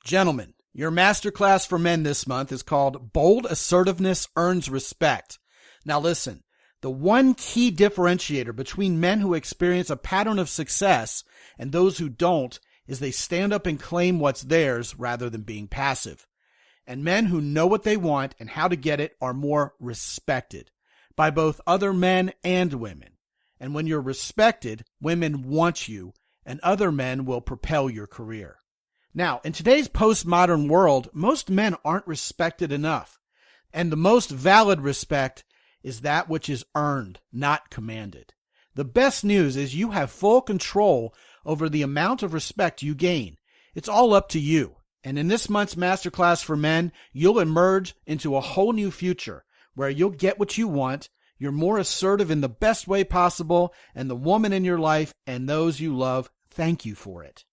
Gentlemen, your masterclass for men this month is called Bold Assertiveness Earns Respect. Now listen, the one key differentiator between men who experience a pattern of success and those who don't is they stand up and claim what's theirs rather than being passive. And men who know what they want and how to get it are more respected by both other men and women. And when you're respected, women want you, and other men will propel your career. Now, in today's postmodern world, most men aren't respected enough. And the most valid respect is that which is earned, not commanded. The best news is you have full control over the amount of respect you gain. It's all up to you. And in this month's masterclass for men, you'll emerge into a whole new future where you'll get what you want, you're more assertive in the best way possible, and the woman in your life and those you love thank you for it.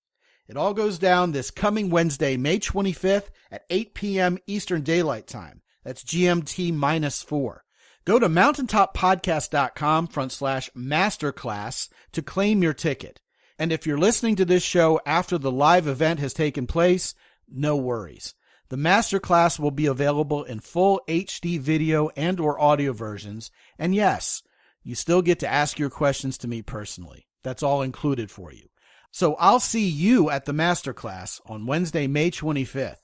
It all goes down this coming Wednesday, May 25th at 8 p.m. Eastern Daylight Time. That's GMT -4. Go to mountaintopodcast.com/masterclass to claim your ticket. And if you're listening to this show after the live event has taken place, no worries. The masterclass will be available in full HD video and or audio versions. And yes, you still get to ask your questions to me personally. That's all included for you. So I'll see you at the masterclass on Wednesday, May 25th.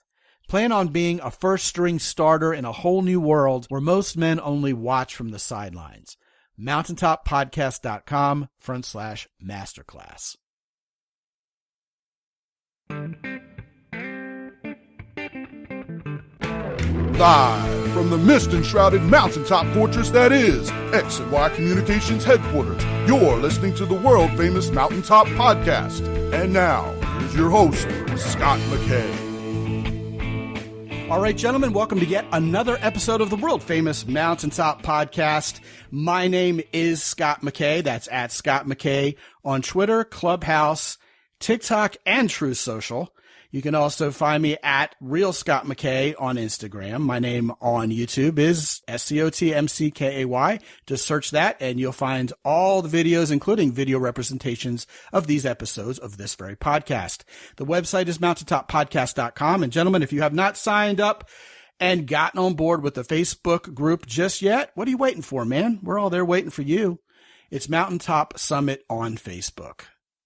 Plan on being a first-string starter in a whole new world where most men only watch from the sidelines. mountaintopodcast.com/masterclass. Live from the mist-enshrouded mountaintop fortress that is X and Y Communications headquarters, you're listening to the world-famous Mountaintop Podcast. And now, here's your host, Scot McKay. All right, gentlemen, welcome to yet another episode of the world-famous Mountaintop Podcast. My name is Scot McKay. That's at Scot McKay on Twitter, Clubhouse, TikTok, and True Social. You can also find me at Real Scot McKay on Instagram. My name on YouTube is ScotMckay. Just search that and you'll find all the videos, including video representations of these episodes of this very podcast. The website is mountaintoppodcast.com. And gentlemen, if you have not signed up and gotten on board with the Facebook group just yet, what are you waiting for, man? We're all there waiting for you. It's Mountaintop Summit on Facebook.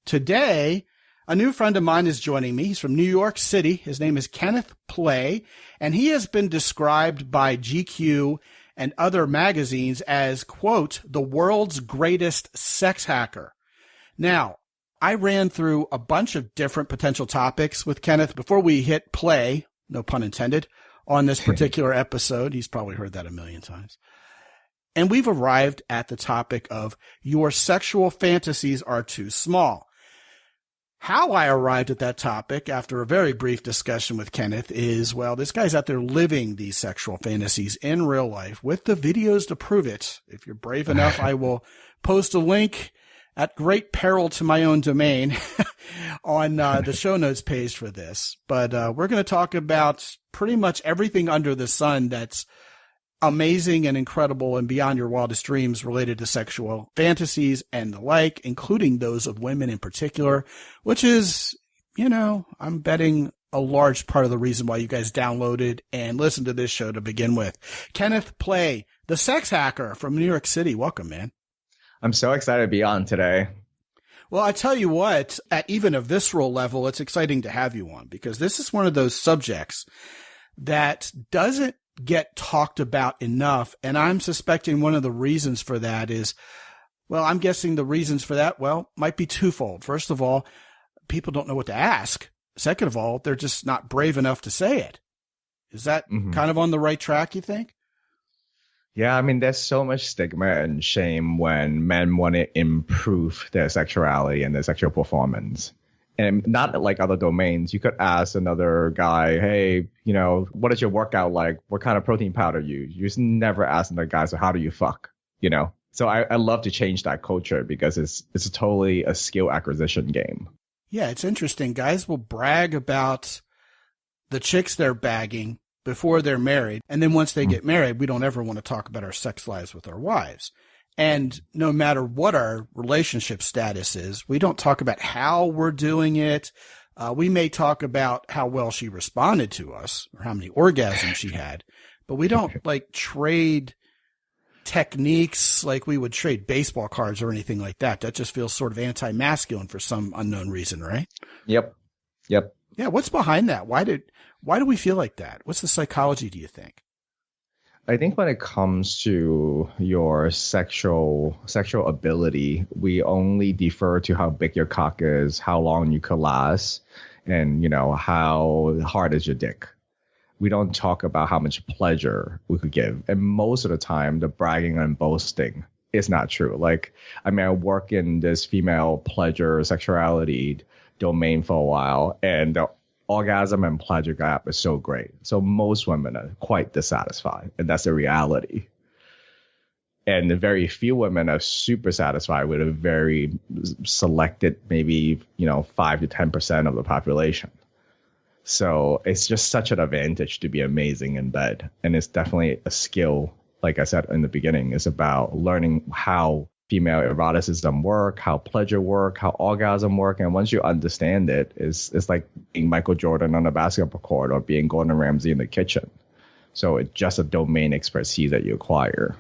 Today, a new friend of mine is joining me. He's from New York City. His name is Kenneth Play, and he has been described by GQ and other magazines as, quote, the world's greatest sex hacker. Now, I ran through a bunch of different potential topics with Kenneth before we hit play, no pun intended, on this particular episode. He's probably heard that a million times. And we've arrived at the topic of your sexual fantasies are too small. How I arrived at that topic after a very brief discussion with Kenneth is, well, this guy's out there living these sexual fantasies in real life with the videos to prove it. If you're brave enough, I will post a link at great peril to my own domain on the show notes page for this. But we're going to talk about pretty much everything under the sun that's amazing and incredible and beyond your wildest dreams related to sexual fantasies and the like, including those of women in particular, which is, you know, I'm betting a large part of the reason why you guys downloaded and listened to this show to begin with. Kenneth Play, the sex hacker from New York City. Welcome, man. I'm so excited to be on today. Well, I tell you what, at even a visceral level, it's exciting to have you on because this is one of those subjects that doesn't get talked about enough. And I'm suspecting one of the reasons for that is, well, I'm guessing the reasons for that, well, might be twofold. First of all, people don't know what to ask. Second of all, they're just not brave enough to say it. Is that kind of on the right track, you think? Yeah, I mean, there's so much stigma and shame when men want to improve their sexuality and their sexual performance. And not like other domains. You could ask another guy, hey, you know, what is your workout like? What kind of protein powder you use? You just never ask another guy, so how do you fuck? You know? So I love to change that culture because it's totally a skill acquisition game. Yeah, it's interesting. Guys will brag about the chicks they're bagging before they're married. And then once they get married, we don't ever want to talk about our sex lives with our wives. And no matter what our relationship status is, we don't talk about how we're doing it, We may talk about how well she responded to us or how many orgasms she had, but we don't like trade techniques like we would trade baseball cards or anything like that. That just feels sort of anti-masculine for some unknown reason, right? Yep. Yeah. What's behind that? Why do we feel like that? What's the psychology, do you think? I think when it comes to your sexual ability, we only defer to how big your cock is, how long you could last, and, you know, how hard is your dick. We don't talk about how much pleasure we could give. And most of the time, the bragging and boasting is not true. Like, I mean, I work in this female pleasure sexuality domain for a while, and the orgasm and pleasure gap is so great. So most women are quite dissatisfied, and that's the reality. And very few women are super satisfied with a very selected, maybe, 5 to 10% of the population. So it's just such an advantage to be amazing in bed. And it's definitely a skill, like I said in the beginning, is about learning how female eroticism work, how pleasure work, how orgasm work. And once you understand it, it's like being Michael Jordan on a basketball court or being Gordon Ramsay in the kitchen. So it's just a domain expertise that you acquire.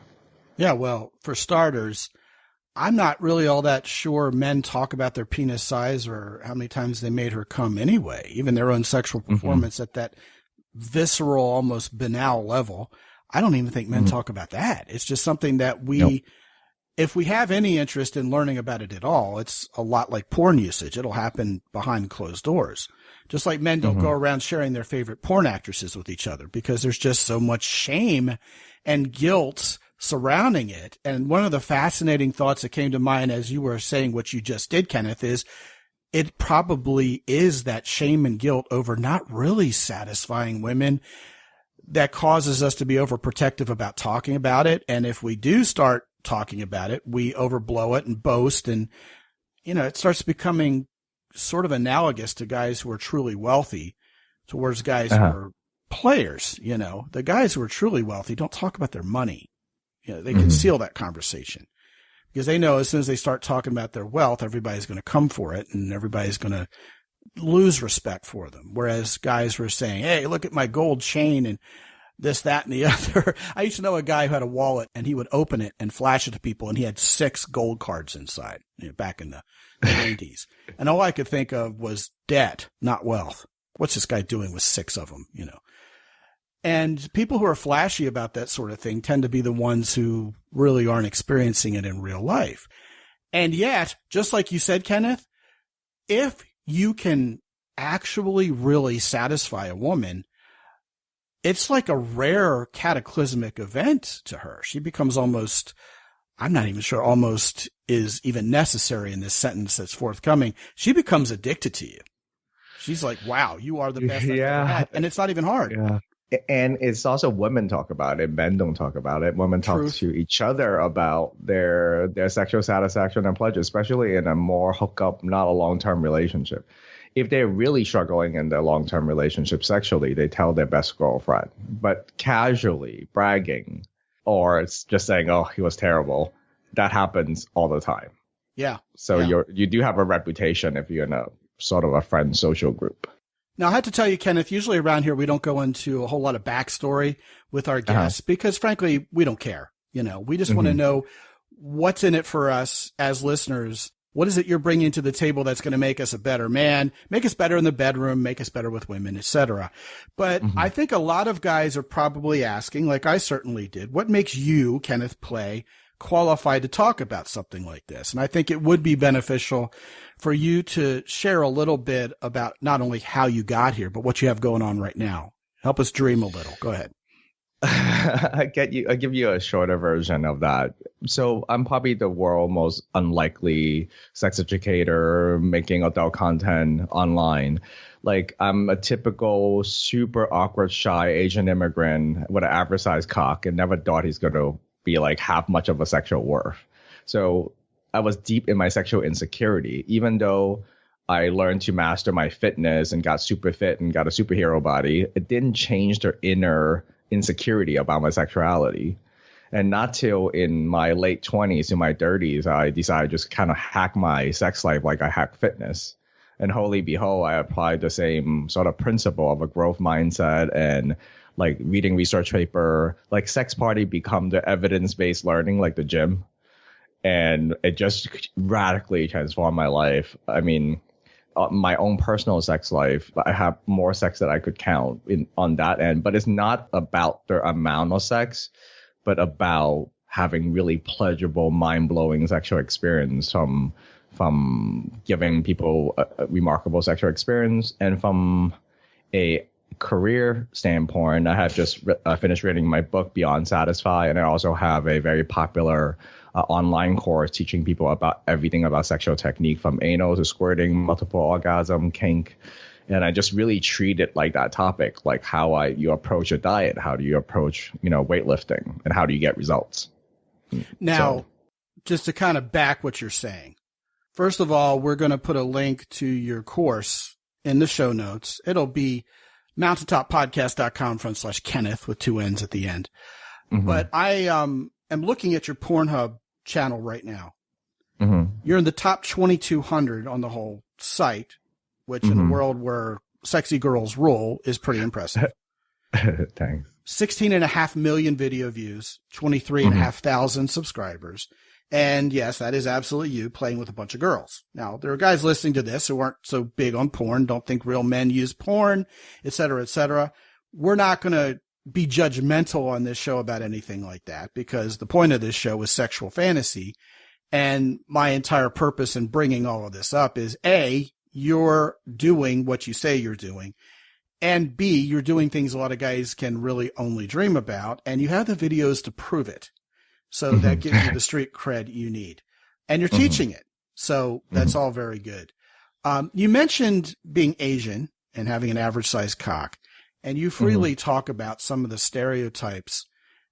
Yeah, well, for starters, I'm not really all that sure men talk about their penis size or how many times they made her come anyway, even their own sexual performance at that visceral, almost banal level. I don't even think men talk about that. It's just something that if we have any interest in learning about it at all, it's a lot like porn usage. It'll happen behind closed doors. Just like men don't go around sharing their favorite porn actresses with each other because there's just so much shame and guilt surrounding it. And one of the fascinating thoughts that came to mind as you were saying what you just did, Kenneth, is it probably is that shame and guilt over not really satisfying women that causes us to be overprotective about talking about it. And if we do start talking about it, we overblow it and boast. And, it starts becoming sort of analogous to guys who are truly wealthy towards guys who are players. The guys who are truly wealthy don't talk about their money. They conceal that conversation because they know as soon as they start talking about their wealth, everybody's going to come for it and everybody's going to lose respect for them. Whereas guys were saying, hey, look at my gold chain and this, that, and the other. I used to know a guy who had a wallet and he would open it and flash it to people and he had 6 gold cards inside back in the 90s. And all I could think of was debt, not wealth. What's this guy doing with 6 of them, And people who are flashy about that sort of thing tend to be the ones who really aren't experiencing it in real life. And yet, just like you said, Kenneth, if you can actually really satisfy a woman, it's like a rare cataclysmic event to her. She becomes almost, I'm not even sure almost is even necessary in this sentence that's forthcoming. She becomes addicted to you. She's like, wow, you are the best I've ever had. And it's not even hard. Yeah. And it's also women talk about it. Men don't talk about it. Women talk to each other about their sexual satisfaction and pleasure, especially in a more hookup, not a long-term relationship. If they're really struggling in their long-term relationship sexually, they tell their best girlfriend. But casually bragging or it's just saying, oh, he was terrible, that happens all the time. Yeah. So you do have a reputation if you're in a sort of a friend social group. Now, I have to tell you, Kenneth, usually around here, we don't go into a whole lot of backstory with our guests because, frankly, we don't care. We just want to know what's in it for us as listeners. What is it you're bringing to the table that's going to make us a better man, make us better in the bedroom, make us better with women, etc. But I think a lot of guys are probably asking, like I certainly did, what makes you, Kenneth Play, qualified to talk about something like this? And I think it would be beneficial for you to share a little bit about not only how you got here, but what you have going on right now. Help us dream a little. Go ahead. I give you a shorter version of that. So I'm probably the world's most unlikely sex educator making adult content online. Like I'm a typical super awkward, shy Asian immigrant with an average size cock and never thought he's going to be like half much of a sexual worth. So I was deep in my sexual insecurity, even though I learned to master my fitness and got super fit and got a superhero body. It didn't change the inner insecurity about my sexuality. And not till in my late 20s, in my 30s, I decided to just kind of hack my sex life like I hack fitness. And holy behold, I applied the same sort of principle of a growth mindset and like reading research paper, like sex party become the evidence-based learning, like the gym. And it just radically transformed my life. I mean, my own personal sex life, I have more sex that I could count on that end, but it's not about the amount of sex, but about having really pleasurable, mind-blowing sexual experience from giving people a remarkable sexual experience. And from a career standpoint, I have just finished reading my book, Beyond Satisfy, and I also have a very popular online course teaching people about everything about sexual technique, from anal to squirting, multiple orgasm, kink. And I just really treat it like that topic, like how you approach a diet, how do you approach, weightlifting, and how do you get results? Now, just to kind of back what you're saying, first of all, we're going to put a link to your course in the show notes. It'll be mountaintoppodcast.com/Kenneth with 2 N's at the end. Mm-hmm. But I am looking at your Pornhub channel right now. Mm-hmm. You're in the top 2,200 on the whole site, which in a world where sexy girls rule is pretty impressive. Thanks. 16.5 million video views, 23,500 subscribers. And yes, that is absolutely you playing with a bunch of girls. Now, there are guys listening to this who aren't so big on porn, don't think real men use porn, et cetera, et cetera. We're not going to be judgmental on this show about anything like that, because the point of this show is sexual fantasy. And my entire purpose in bringing all of this up is A, you're doing what you say you're doing. And B, you're doing things a lot of guys can really only dream about, and you have the videos to prove it. So that gives you the street cred you need. And you're teaching it. So that's all very good. You mentioned being Asian and having an average sized cock, and you freely talk about some of the stereotypes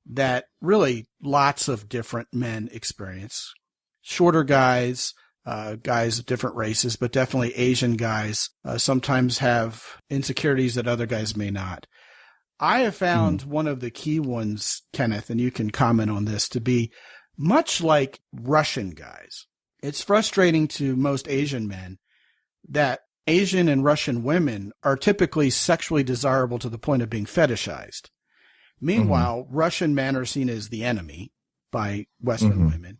that really lots of different men experience. Shorter guys, guys of different races, but definitely Asian guys sometimes have insecurities that other guys may not. I have found one of the key ones, Kenneth, and you can comment on this, to be much like Russian guys. It's frustrating to most Asian men that Asian and Russian women are typically sexually desirable to the point of being fetishized. Meanwhile, Russian men are seen as the enemy by Western women,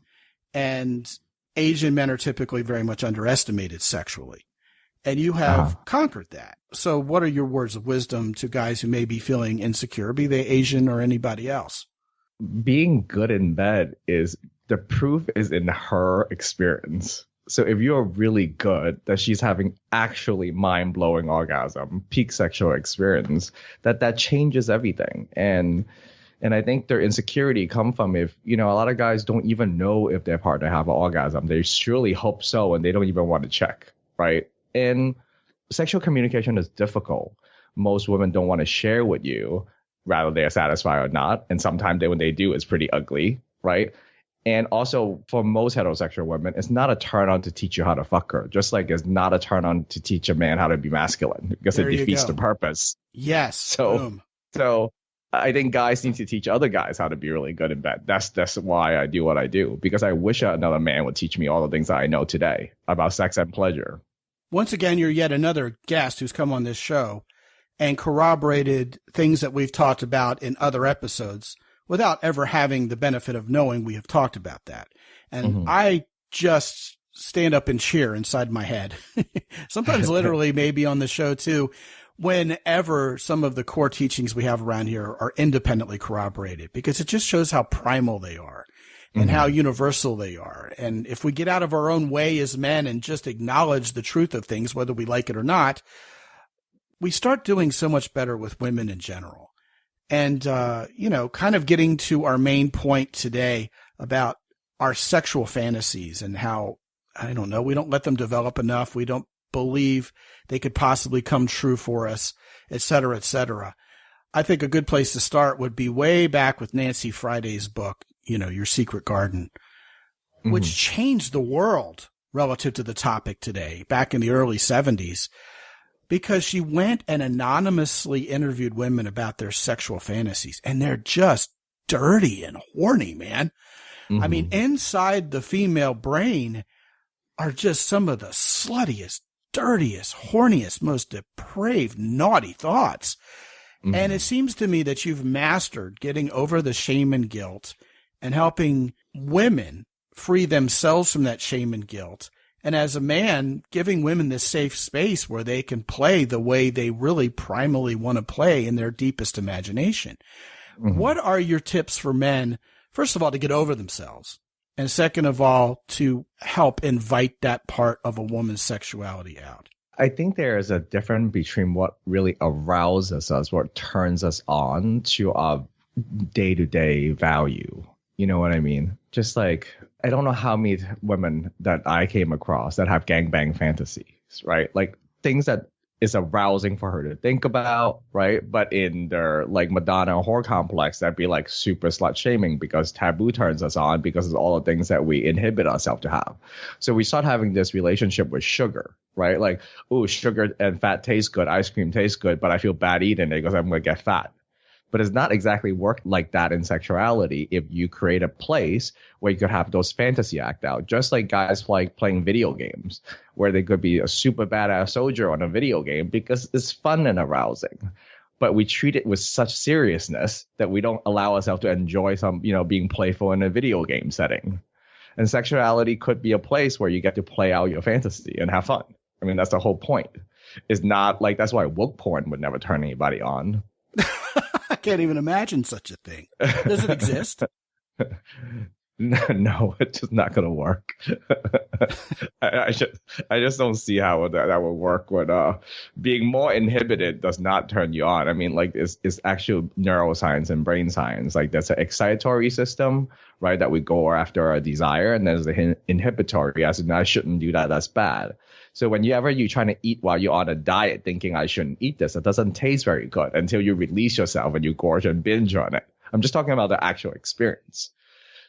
and Asian men are typically very much underestimated sexually. And you have conquered that. So what are your words of wisdom to guys who may be feeling insecure, be they Asian or anybody else? Being good in bed the proof is in her experience. So if you're really good, that she's having actually mind-blowing orgasm, peak sexual experience, that changes everything. And I think their insecurity come from a lot of guys don't even know if their partner have an orgasm. They surely hope so, and they don't even want to check, right? And sexual communication is difficult. Most women don't want to share with you, whether they are satisfied or not. And sometimes when they do, it's pretty ugly, right? And also, for most heterosexual women, it's not a turn on to teach you how to fuck her, just like it's not a turn on to teach a man how to be masculine, because it defeats the purpose. Yes. So I think guys need to teach other guys how to be really good in bed. That's why I do what I do, because I wish another man would teach me all the things that I know today about sex and pleasure. Once again, you're yet another guest who's come on this show and corroborated things that we've talked about in other episodes without ever having the benefit of knowing we have talked about that. And I just stand up and cheer inside my head. Sometimes literally maybe on the show too, whenever some of the core teachings we have around here are independently corroborated, because it just shows how primal they are. And how universal they are. And if we get out of our own way as men and just acknowledge the truth of things, whether we like it or not, we start doing so much better with women in general. And, kind of getting to our main point today about our sexual fantasies and how, I don't know, we don't let them develop enough. We don't believe they could possibly come true for us, et cetera, et cetera. I think a good place to start would be way back with Nancy Friday's book, Your Secret Garden, which changed the world relative to the topic today, back in the early 70s, because she went and anonymously interviewed women about their sexual fantasies, and they're just dirty and horny, man. I mean, inside the female brain are just some of the sluttiest, dirtiest, horniest, most depraved, naughty thoughts. Mm-hmm. And it seems to me that you've mastered getting over the shame and guilt and helping women free themselves from that shame and guilt. And as a man, giving women this safe space where they can play the way they really primally want to play in their deepest imagination. Mm-hmm. What are your tips for men, first of all, to get over themselves? And second of all, to help invite that part of a woman's sexuality out? I think there is a difference between what really arouses us, what turns us on, to our day-to-day value. You know what I mean? Just like, I don't know how many women that I came across that have gangbang fantasies, right? Like things that is arousing for her to think about, right? But in their like Madonna whore complex, that'd be like super slut shaming because taboo turns us on because of all the things that we inhibit ourselves to have. So we start having this relationship with sugar, right? Like, oh, sugar and fat taste good, ice cream tastes good, but I feel bad eating it because I'm going to get fat. But it's not exactly work like that in sexuality if you create a place where you could have those fantasy act out, just like guys like playing video games, where they could be a super badass soldier on a video game because it's fun and arousing. But we treat it with such seriousness that we don't allow ourselves to enjoy some, being playful in a video game setting. And sexuality could be a place where you get to play out your fantasy and have fun. I mean, that's the whole point. It's not like, that's why woke porn would never turn anybody on. I can't even imagine such a thing. Does it exist? No, it's just not going to work. I just don't see how that would work when being more inhibited does not turn you on. I mean, like it's actual neuroscience and brain science. Like there's an excitatory system, right, that we go after a desire, and there's the inhibitory, as in I shouldn't do that, that's bad. So whenever you're trying to eat while you're on a diet thinking I shouldn't eat this, it doesn't taste very good until you release yourself and you gorge and binge on it. I'm just talking about the actual experience.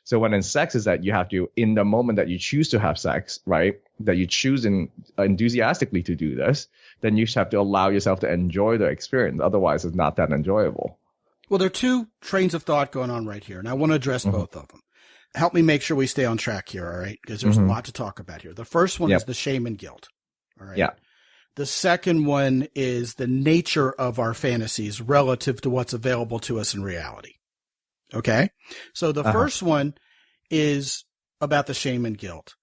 So when in sex is that you have to, in the moment that you choose to have sex, right, that you choose enthusiastically to do this, then you just have to allow yourself to enjoy the experience. Otherwise, it's not that enjoyable. Well, there are two trains of thought going on right here, and I want to address both of them. Help me make sure we stay on track here, all right? Because there's a lot to talk about here. The first one is the shame and guilt, all right? Yeah. The second one is the nature of our fantasies relative to what's available to us in reality. Okay? So the first one is about the shame and guilt.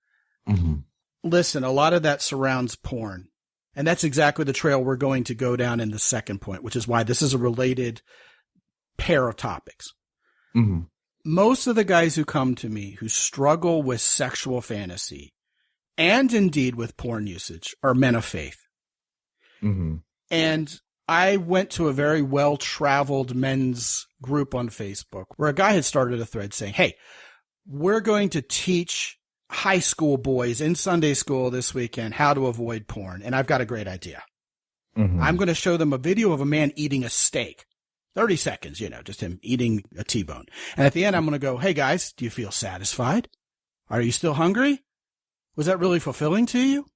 Mm-hmm. Listen, a lot of that surrounds porn. And that's exactly the trail we're going to go down in the second point, which is why this is a related pair of topics. Mm-hmm. Most of the guys who come to me who struggle with sexual fantasy and indeed with porn usage are men of faith. Mm-hmm. And I went to a very well-traveled men's group on Facebook where a guy had started a thread saying, hey, we're going to teach high school boys in Sunday school this weekend how to avoid porn. And I've got a great idea. Mm-hmm. I'm going to show them a video of a man eating a steak. 30 seconds, just him eating a T-bone. And at the end, I'm going to go, hey, guys, do you feel satisfied? Are you still hungry? Was that really fulfilling to you?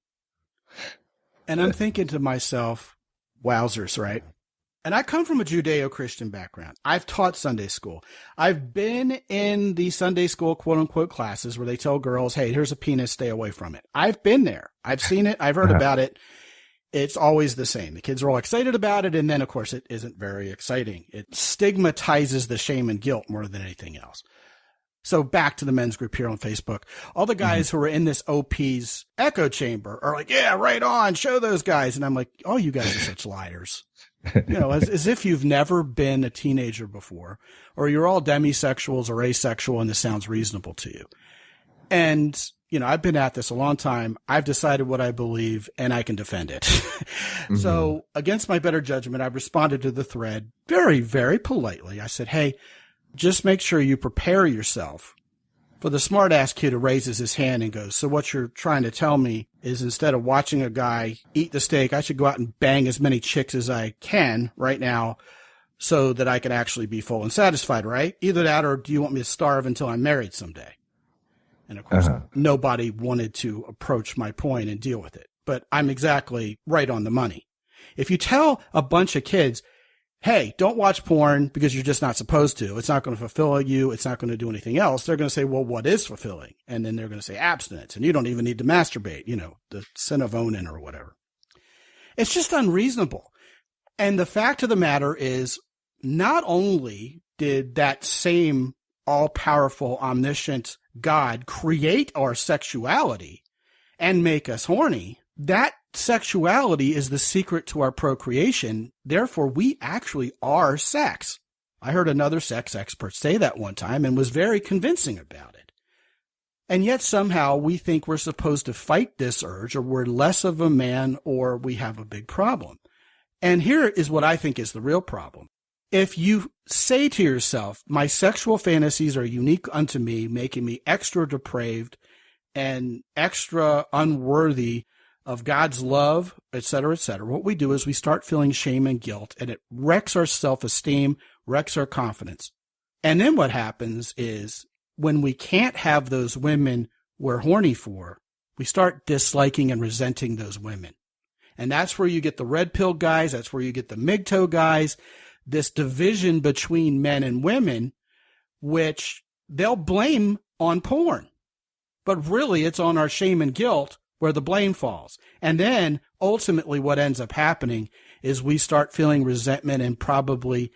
And I'm thinking to myself, wowzers, right? And I come from a Judeo-Christian background. I've taught Sunday school. I've been in the Sunday school quote-unquote classes where they tell girls, hey, here's a penis, stay away from it. I've been there. I've seen it. I've heard about it. It's always the same. The kids are all excited about it, and then, of course, it isn't very exciting. It stigmatizes the shame and guilt more than anything else. So back to the men's group here on Facebook. All the guys who are in this OP's echo chamber are like, yeah, right on, show those guys. And I'm like, oh, you guys are such liars. As if you've never been a teenager before, or you're all demisexuals or asexual, and this sounds reasonable to you. And I've been at this a long time. I've decided what I believe, and I can defend it. Mm-hmm. So against my better judgment, I've responded to the thread very, very politely. I said, hey, just make sure you prepare yourself for the smart-ass kid who raises his hand and goes, so what you're trying to tell me is instead of watching a guy eat the steak, I should go out and bang as many chicks as I can right now so that I can actually be full and satisfied, right? Either that, or do you want me to starve until I'm married someday? And, of course, nobody wanted to approach my point and deal with it. But I'm exactly right on the money. If you tell a bunch of kids, hey, don't watch porn because you're just not supposed to, it's not going to fulfill you, it's not going to do anything else, they're going to say, well, what is fulfilling? And then they're going to say abstinence, and you don't even need to masturbate, the sin of onin or whatever. It's just unreasonable. And the fact of the matter is, not only did that same all-powerful, omniscient God create our sexuality and make us horny, that sexuality is the secret to our procreation. Therefore, we actually are sex. I heard another sex expert say that one time and was very convincing about it. And yet somehow we think we're supposed to fight this urge, or we're less of a man, or we have a big problem. And here is what I think is the real problem. If you say to yourself, my sexual fantasies are unique unto me, making me extra depraved and extra unworthy of God's love, etc., what we do is we start feeling shame and guilt, and it wrecks our self-esteem, wrecks our confidence. And then what happens is, when we can't have those women we're horny for, we start disliking and resenting those women. And that's where you get the red pill guys, that's where you get the MGTOW guys, this division between men and women, which they'll blame on porn. But really, it's on our shame and guilt where the blame falls. And then, ultimately, what ends up happening is we start feeling resentment and probably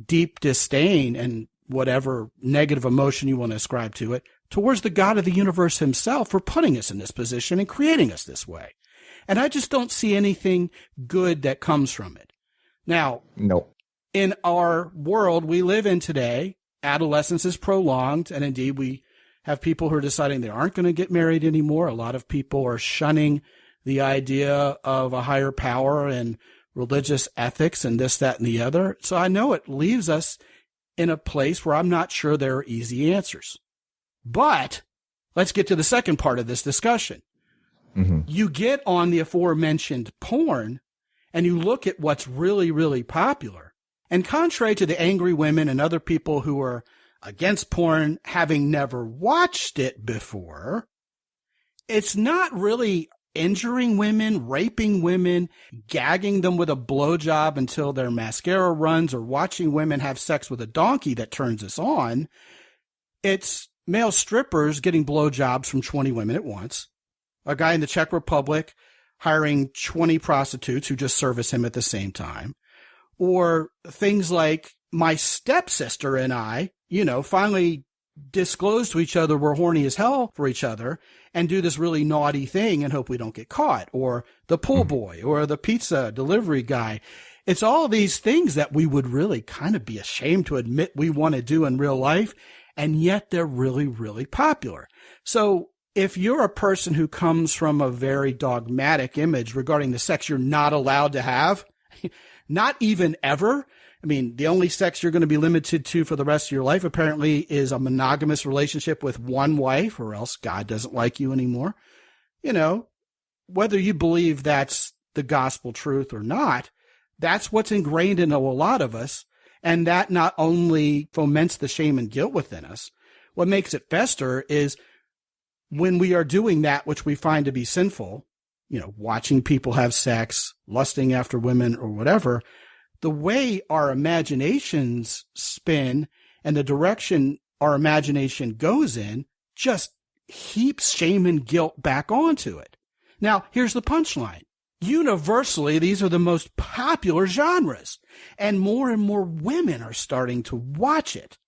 deep disdain and whatever negative emotion you want to ascribe to it, towards the God of the universe himself for putting us in this position and creating us this way. And I just don't see anything good that comes from it. Now, no. In our world we live in today, adolescence is prolonged, and indeed we have people who are deciding they aren't going to get married anymore. A lot of people are shunning the idea of a higher power and religious ethics and this, that, and the other. So I know it leaves us in a place where I'm not sure there are easy answers. But let's get to the second part of this discussion. Mm-hmm. You get on the aforementioned porn and you look at what's really, really popular. And contrary to the angry women and other people who are against porn, having never watched it before, it's not really injuring women, raping women, gagging them with a blowjob until their mascara runs, or watching women have sex with a donkey that turns us on. It's male strippers getting blowjobs from 20 women at once. A guy in the Czech Republic hiring 20 prostitutes who just service him at the same time. Or things like my stepsister and I, finally disclose to each other we're horny as hell for each other and do this really naughty thing and hope we don't get caught. Or the pool boy or the pizza delivery guy. It's all these things that we would really kind of be ashamed to admit we want to do in real life, and yet they're really, really popular. So if you're a person who comes from a very dogmatic image regarding the sex you're not allowed to have, not even ever. I mean, the only sex you're going to be limited to for the rest of your life apparently is a monogamous relationship with one wife, or else God doesn't like you anymore. Whether you believe that's the gospel truth or not, that's what's ingrained in a lot of us. And that not only foments the shame and guilt within us, what makes it fester is when we are doing that which we find to be sinful, watching people have sex, lusting after women or whatever, the way our imaginations spin and the direction our imagination goes in just heaps shame and guilt back onto it. Now, here's the punchline. Universally, these are the most popular genres, and more women are starting to watch it.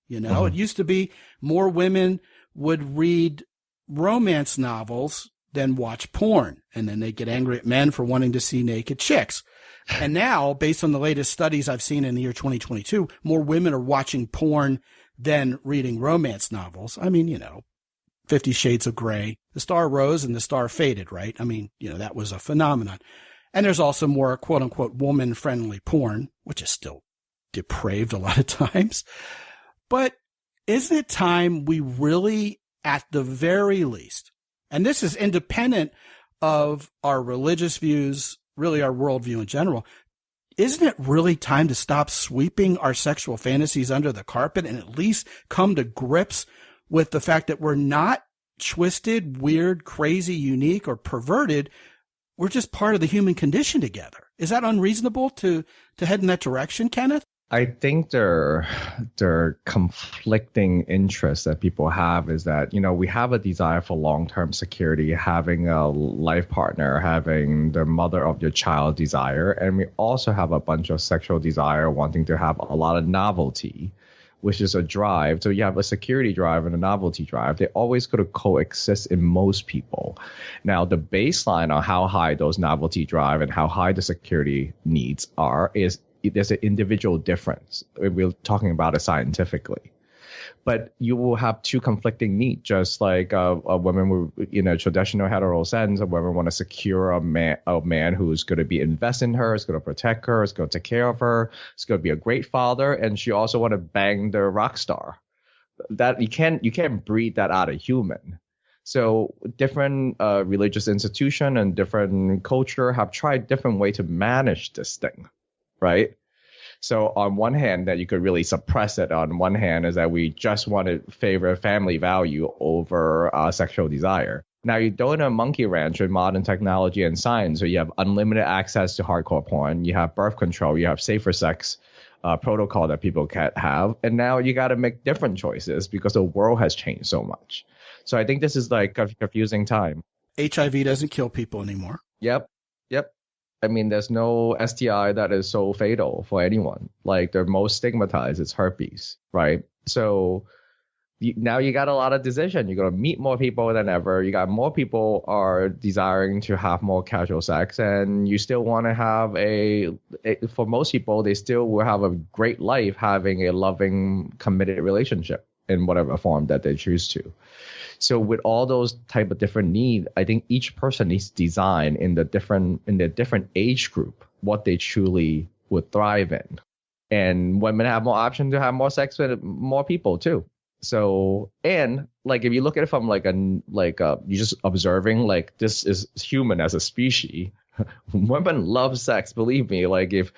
It used to be more women would read romance novels than watch porn, and then they get angry at men for wanting to see naked chicks. And now, based on the latest studies I've seen in the year 2022, more women are watching porn than reading romance novels. I mean, 50 Shades of Grey, the star rose and the star faded, right? I mean, that was a phenomenon. And there's also more quote unquote woman-friendly porn, which is still depraved a lot of times. But isn't it time we really, at the very least, and this is independent of our religious views, really our worldview in general, isn't it really time to stop sweeping our sexual fantasies under the carpet and at least come to grips with the fact that we're not twisted, weird, crazy, unique, or perverted? We're just part of the human condition together. Is that unreasonable to head in that direction, Kenneth? I think their conflicting interests that people have is that, we have a desire for long-term security, having a life partner, having the mother of your child desire, and we also have a bunch of sexual desire, wanting to have a lot of novelty, which is a drive. So you have a security drive and a novelty drive. They always going to coexist in most people. Now, the baseline on how high those novelty drive and how high the security needs are is there's an individual difference. We're talking about it scientifically. But you will have two conflicting needs, just like a woman in a traditional hetero sense. A woman want to secure a man who's going to be invest in her, is going to protect her, is going to take care of her, is going to be a great father, and she also want to bang the rock star. That you can't breed that out of human. So different religious institution and different culture have tried different way to manage this thing, right? So on one hand, that you could really suppress it. On one hand is that we just want to favor family value over sexual desire. Now you throw in a monkey wrench with modern technology and science, so you have unlimited access to hardcore porn, you have birth control, you have safer sex protocol that people can't have, and now you got to make different choices because the world has changed so much. So I think this is like a confusing time. HIV doesn't kill people anymore. Yep. I mean, there's no STI that is so fatal for anyone. Like, the most stigmatized is herpes, right? So now you got a lot of decision. You're going to meet more people than ever. You got more people are desiring to have more casual sex, and you still want to have for most people, they still will have a great life having a loving, committed relationship in whatever form that they choose to. So with all those type of different needs, I think each person needs to design in the different age group what they truly would thrive in. And women have more options to have more sex with more people too. So, and like if you look at it from you just observing, like, this is human as a species. Women love sex, believe me. Like, if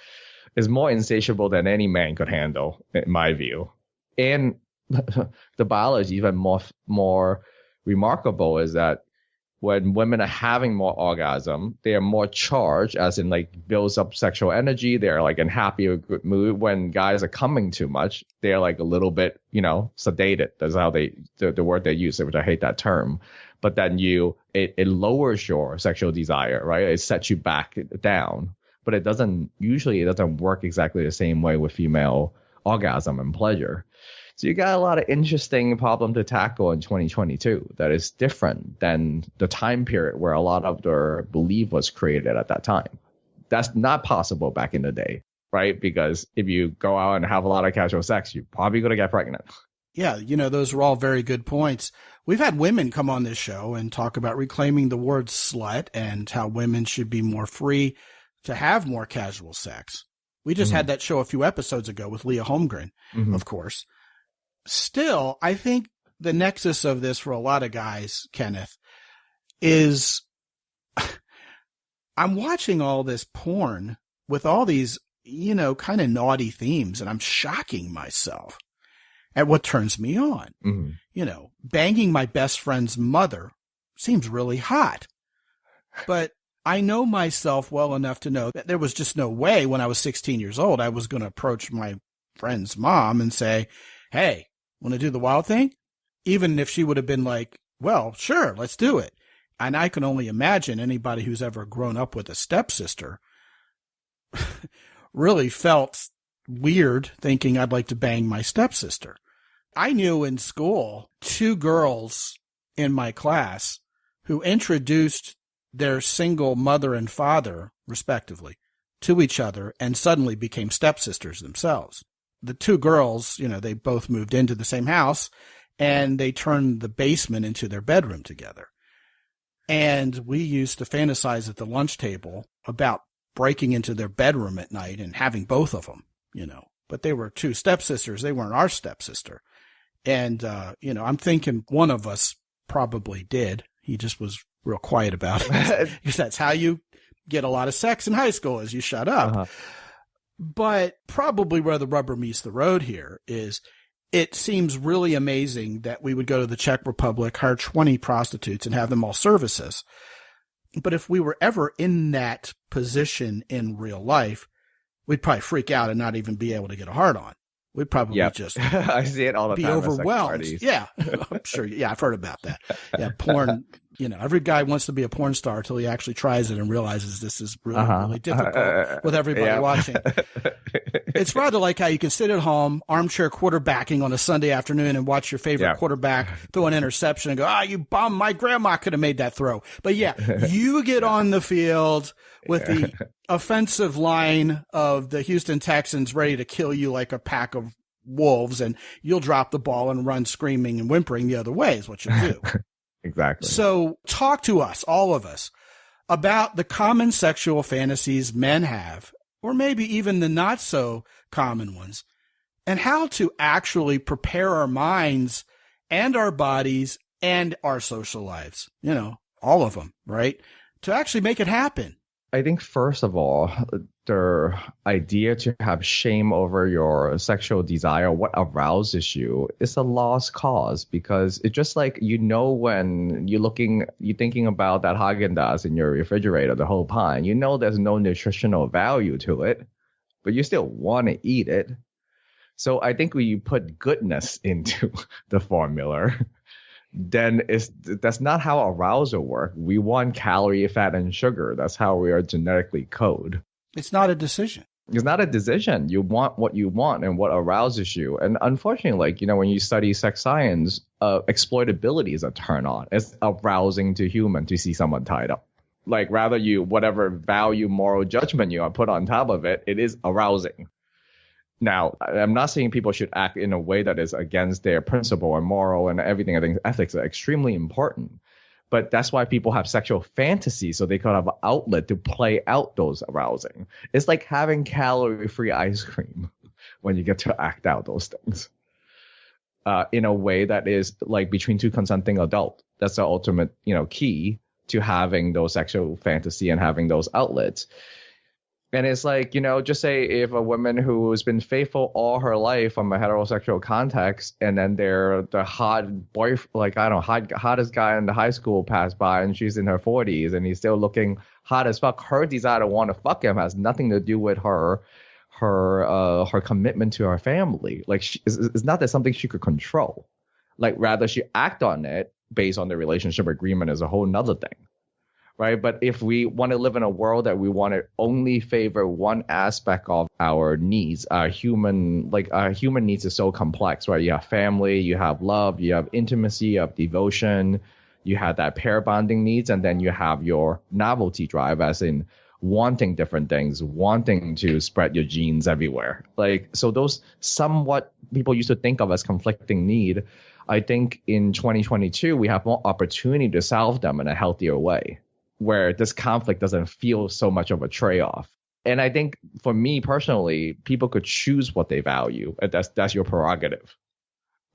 it's more insatiable than any man could handle, in my view. And the biology even more remarkable is that when women are having more orgasm, they are more charged, as in like builds up sexual energy. They're like in happy or good mood. When guys are coming too much, they're like a little bit, sedated. That's how the word they use, which I hate that term. But then it lowers your sexual desire, right? It sets you back down. But it doesn't work exactly the same way with female orgasm and pleasure. So you got a lot of interesting problem to tackle in 2022 that is different than the time period where a lot of their belief was created at that time. That's not possible back in the day, right? Because if you go out and have a lot of casual sex, you're probably going to get pregnant. Yeah, those are all very good points. We've had women come on this show and talk about reclaiming the word slut and how women should be more free to have more casual sex. We just had that show a few episodes ago with Leah Holmgren, of course. Still, I think the nexus of this for a lot of guys, Kenneth, is I'm watching all this porn with all these, kind of naughty themes, and I'm shocking myself at what turns me on. Banging my best friend's mother seems really hot. But I know myself well enough to know that there was just no way when I was 16 years old I was going to approach my friend's mom and say, hey, want to do the wild thing? Even if she would have been like, well, sure, let's do it. And I can only imagine anybody who's ever grown up with a stepsister really felt weird thinking I'd like to bang my stepsister. I knew in school 2 girls in my class who introduced their single mother and father, respectively, to each other and suddenly became stepsisters themselves. The 2 girls, they both moved into the same house and they turned the basement into their bedroom together. And we used to fantasize at the lunch table about breaking into their bedroom at night and having both of them, but they were 2 stepsisters. They weren't our stepsister. And, I'm thinking one of us probably did. He just was real quiet about it because that's how you get a lot of sex in high school, is you shut up. But probably where the rubber meets the road here is it seems really amazing that we would go to the Czech Republic, hire 20 prostitutes and have them all services. But if we were ever in that position in real life, we'd probably freak out and not even be able to get a hard on. We'd probably just I see it all the be time. overwhelmed. Yeah, I'm sure. Yeah, I've heard about that. Yeah, porn. Every guy wants to be a porn star until he actually tries it and realizes this is really, really difficult with everybody watching. It's rather like how you can sit at home, armchair quarterbacking on a Sunday afternoon and watch your favorite quarterback throw an interception and go, you bum, my grandma could have made that throw. But you get on the field with the offensive line of the Houston Texans ready to kill you like a pack of wolves, and you'll drop the ball and run screaming and whimpering the other way is what you'll do. Exactly. So talk to us, all of us, about the common sexual fantasies men have, or maybe even the not so common ones, and how to actually prepare our minds and our bodies and our social lives, all of them, right? To actually make it happen. I think, first of all, the idea to have shame over your sexual desire, what arouses you, is a lost cause, because it's just like, when you're thinking about that Haagen-Dazs in your refrigerator, the whole pie, there's no nutritional value to it, but you still want to eat it. So I think when you put goodness into the formula, then that's not how arousal works. We want calorie, fat, and sugar. That's how we are genetically coded. It's not a decision. It's not a decision. You want what you want and what arouses you. And unfortunately, when you study sex science, exploitability is a turn on. It's arousing to human to see someone tied up. Rather whatever value, moral judgment you are put on top of it, it is arousing. Now, I'm not saying people should act in a way that is against their principle or moral and everything. I think ethics are extremely important. But that's why people have sexual fantasies, so they could have an outlet to play out those arousing. It's like having calorie-free ice cream when you get to act out those things in a way that is between two consenting adults. That's the ultimate, key to having those sexual fantasy and having those outlets. And it's just say if a woman who has been faithful all her life from a heterosexual context, and then they're the hot boyfriend, hottest guy in the high school passed by, and she's in her 40s, and he's still looking hot as fuck. Her desire to want to fuck him has nothing to do with her commitment to her family. It's not that something she could control. Rather she act on it based on the relationship agreement is a whole nother thing. Right. But if we want to live in a world that we want to only favor one aspect of our needs, our human needs is so complex, right? You have family, you have love, you have intimacy, you have devotion, you have that pair bonding needs, and then you have your novelty drive, as in wanting different things, wanting to spread your genes everywhere. So those somewhat people used to think of as conflicting need. I think in 2022, we have more opportunity to solve them in a healthier way, where this conflict doesn't feel so much of a trade-off. And I think for me personally, people could choose what they value. That's your prerogative.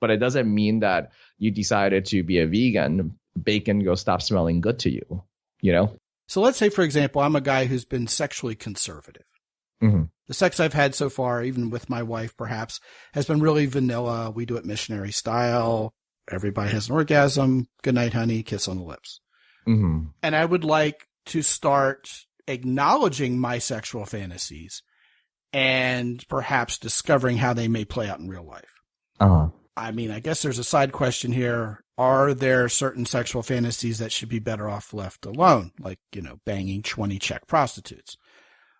But it doesn't mean that you decided to be a vegan, bacon will stop smelling good to you, So let's say, for example, I'm a guy who's been sexually conservative. Mm-hmm. The sex I've had so far, even with my wife perhaps, has been really vanilla. We do it missionary style. Everybody has an orgasm. Good night, honey. Kiss on the lips. Mm-hmm. And I would like to start acknowledging my sexual fantasies and perhaps discovering how they may play out in real life. Uh-huh. I mean, I guess there's a side question here. Are there certain sexual fantasies that should be better off left alone? Banging 20 Czech prostitutes.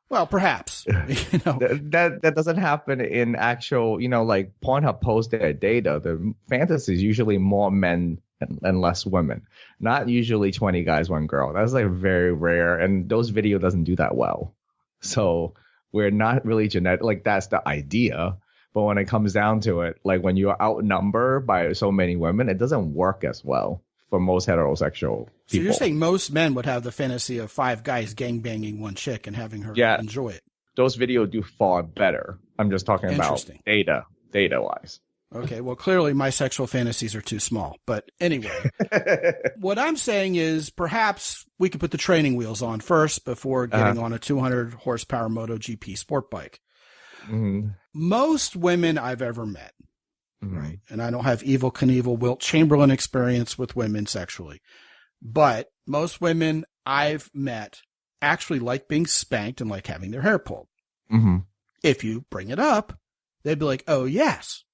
Well, perhaps. That doesn't happen in actual, Pornhub posts their data. The fantasy is usually more men and less women. Not usually 20 guys, one girl. That's very rare. And those video doesn't do that well. So we're not really genetic. That's the idea. But when it comes down to it, when you're outnumbered by so many women, it doesn't work as well for most heterosexual people. So you're saying most men would have the fantasy of 5 guys gangbanging one chick and having her enjoy it. Those videos do far better. I'm just talking about data-wise. Okay, well, clearly my sexual fantasies are too small. But anyway, what I'm saying is perhaps we could put the training wheels on first before getting on a 200 horsepower MotoGP sport bike. Mm-hmm. Most women I've ever met, mm-hmm. right, and I don't have Evel Knievel, Wilt Chamberlain experience with women sexually, but most women I've met actually like being spanked and like having their hair pulled. Mm-hmm. if you bring it up, they'd be like, oh, yes.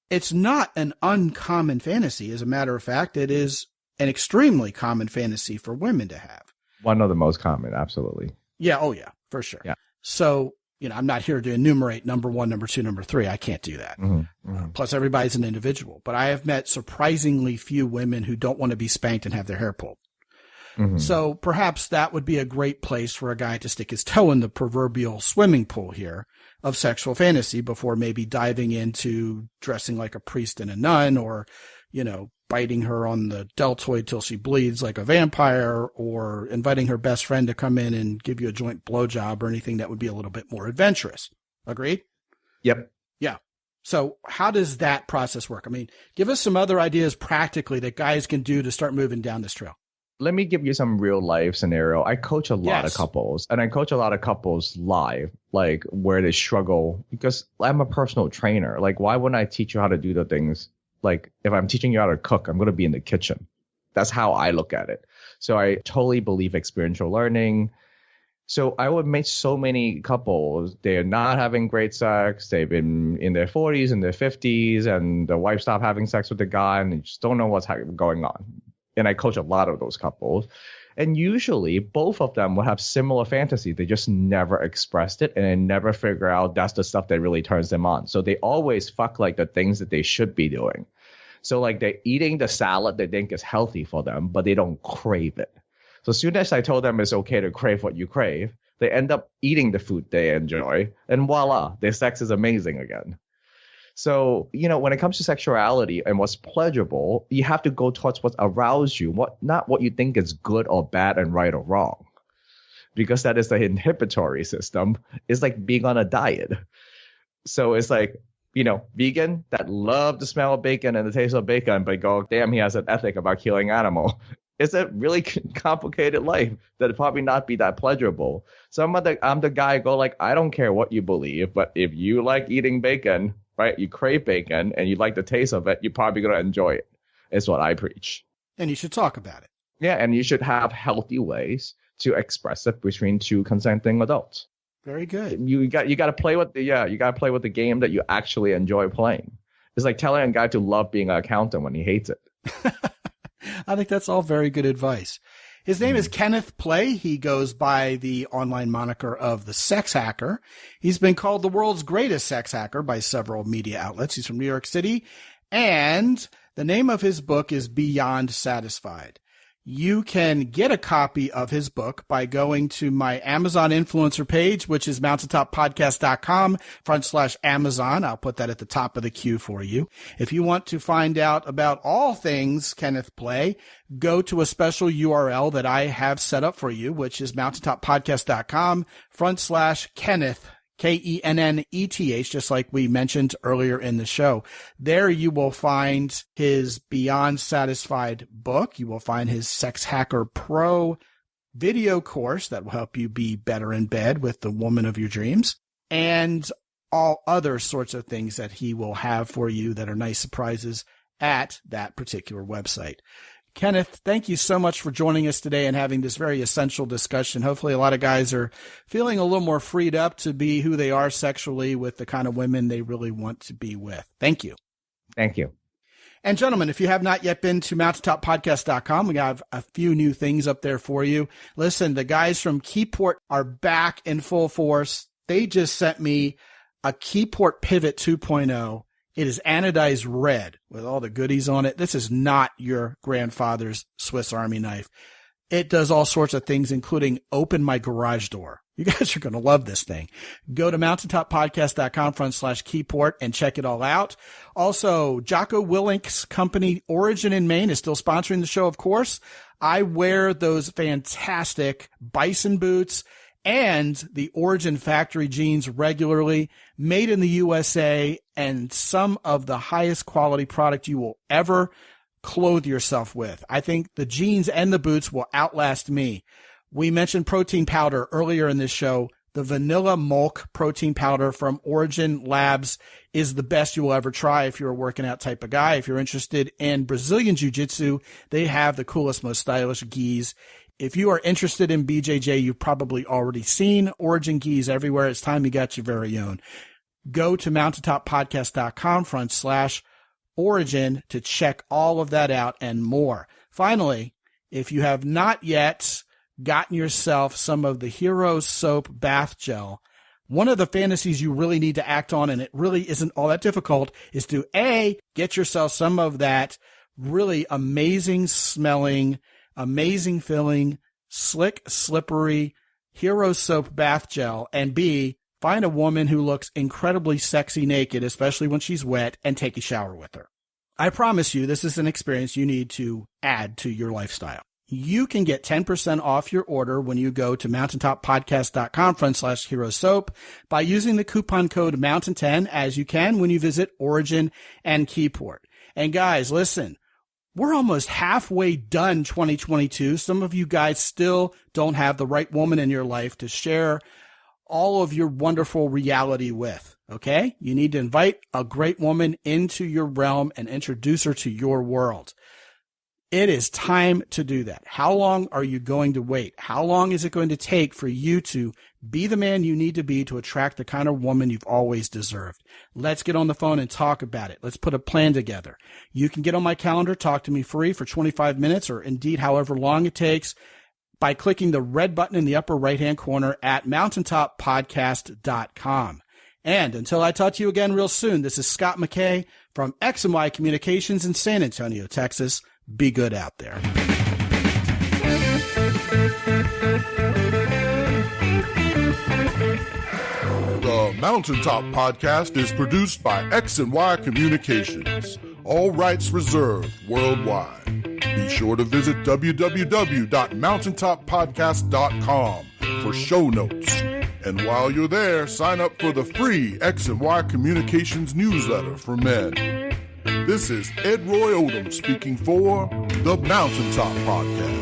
It's not an uncommon fantasy. As a matter of fact, it is an extremely common fantasy for women to have. One of the most common, absolutely. Yeah. Oh, yeah, for sure. Yeah. So, I'm not here to enumerate number 1, number 2, number 3. I can't do that. Plus, everybody's an individual. But I have met surprisingly few women who don't want to be spanked and have their hair pulled. So perhaps that would be a great place for a guy to stick his toe in the proverbial swimming pool here of sexual fantasy before maybe diving into dressing like a priest and a nun, or, biting her on the deltoid till she bleeds like a vampire, or inviting her best friend to come in and give you a joint blowjob, or anything that would be a little bit more adventurous. Agreed? Yep. Yeah. So how does that process work? I mean, give us some other ideas practically that guys can do to start moving down this trail. Let me give you some real life scenario. I coach a lot of couples, and I coach a lot of couples live, like where they struggle, because I'm a personal trainer. Like, why wouldn't I teach you how to do the things? Like, if I'm teaching you how to cook, I'm going to be in the kitchen. That's how I look at it. So I totally believe experiential learning. So I would meet so many couples, they're not having great sex. They've been in their 40s and their 50s, and the wife stopped having sex with the guy, and they just don't know what's going on. And I coach a lot of those couples. And usually both of them will have similar fantasies. They just never expressed it, and they never figure out that's the stuff that really turns them on. So they always fuck like the things that they should be doing. So like they're eating the salad they think is healthy for them, but they don't crave it. So as soon as I told them it's okay to crave what you crave, they end up eating the food they enjoy, and voila, their sex is amazing again. So, when it comes to sexuality and what's pleasurable, you have to go towards what arouses you, not what you think is good or bad and right or wrong. Because that is the inhibitory system. It's like being on a diet. So it's like, vegan that love the smell of bacon and the taste of bacon, but go, damn, he has an ethic about killing animal. It's a really complicated life that probably not be that pleasurable. So I'm the guy go like, I don't care what you believe, but if you like eating bacon, right, you crave bacon and you like the taste of it, you're probably going to enjoy it, is what I preach. And you should talk about it. Yeah, and you should have healthy ways to express it between two consenting adults. Very good. You got to play with the game that you actually enjoy playing. It's like telling a guy to love being an accountant when he hates it. I think that's all very good advice. His name is Kenneth Play. He goes by the online moniker of the Sex Hacker. He's been called the world's greatest sex hacker by several media outlets. He's from New York City. And the name of his book is Beyond Satisfied. You can get a copy of his book by going to my Amazon influencer page, which is mountaintopodcast.com/Amazon. I'll put that at the top of the queue for you. If you want to find out about all things Kenneth Play, go to a special URL that I have set up for you, which is mountaintopodcast.com/Kenneth. Kenneth, just like we mentioned earlier in the show. There you will find his Beyond Satisfied book. You will find his Sex Hacker Pro video course that will help you be better in bed with the woman of your dreams, and all other sorts of things that he will have for you that are nice surprises at that particular website. Kenneth, thank you so much for joining us today and having this very essential discussion. Hopefully a lot of guys are feeling a little more freed up to be who they are sexually with the kind of women they really want to be with. Thank you. Thank you. And gentlemen, if you have not yet been to mountaintopodcast.com, we have a few new things up there for you. Listen, the guys from Keyport are back in full force. They just sent me a Keyport Pivot 2.0. It is anodized red with all the goodies on it. This is not your grandfather's Swiss Army knife. It does all sorts of things, including open my garage door. You guys are going to love this thing. Go to mountaintopodcast.com/Keyport and check it all out. Also, Jocko Willink's company, Origin in Maine, is still sponsoring the show, of course. I wear those fantastic bison boots and the Origin factory jeans regularly, made in the USA, and some of the highest quality product you will ever clothe yourself with. I think the jeans and the boots will outlast me. We mentioned protein powder earlier in this show. The vanilla milk protein powder from Origin Labs is the best you will ever try if you're a working out type of guy. If you're interested in Brazilian Jiu-Jitsu, they have the coolest, most stylish gis If you are interested in BJJ, you've probably already seen Origin Gis everywhere. It's time you got your very own. Go to mountaintoppodcast.com/origin to check all of that out and more. Finally, if you have not yet gotten yourself some of the Hero Soap Bath Gel, one of the fantasies you really need to act on, and it really isn't all that difficult, is to A, get yourself some of that really amazing smelling, amazing feeling, slick, slippery Hero Soap Bath Gel, and B, find a woman who looks incredibly sexy naked, especially when she's wet, and take a shower with her. I promise you, this is an experience you need to add to your lifestyle. You can get 10% off your order when you go to mountaintoppodcast.com/herosoap by using the coupon code MOUNTAIN10, as you can when you visit Origin and Keyport. And guys, listen, we're almost halfway done 2022. Some of you guys still don't have the right woman in your life to share all of your wonderful reality with, okay? You need to invite a great woman into your realm and introduce her to your world. It is time to do that. How long are you going to wait? How long is it going to take for you to be the man you need to be to attract the kind of woman you've always deserved? Let's get on the phone and talk about it. Let's put a plan together. You can get on my calendar, talk to me free for 25 minutes or indeed however long it takes by clicking the red button in the upper right-hand corner at mountaintoppodcast.com. And until I talk to you again real soon, this is Scot McKay from X&Y Communications in San Antonio, Texas. Be good out there. The Mountaintop Podcast is produced by X&Y Communications. All rights reserved worldwide. Be sure to visit www.mountaintoppodcast.com for show notes. And while you're there, sign up for the free X&Y Communications newsletter for men. This is Ed Roy Odom speaking for the Mountaintop Podcast.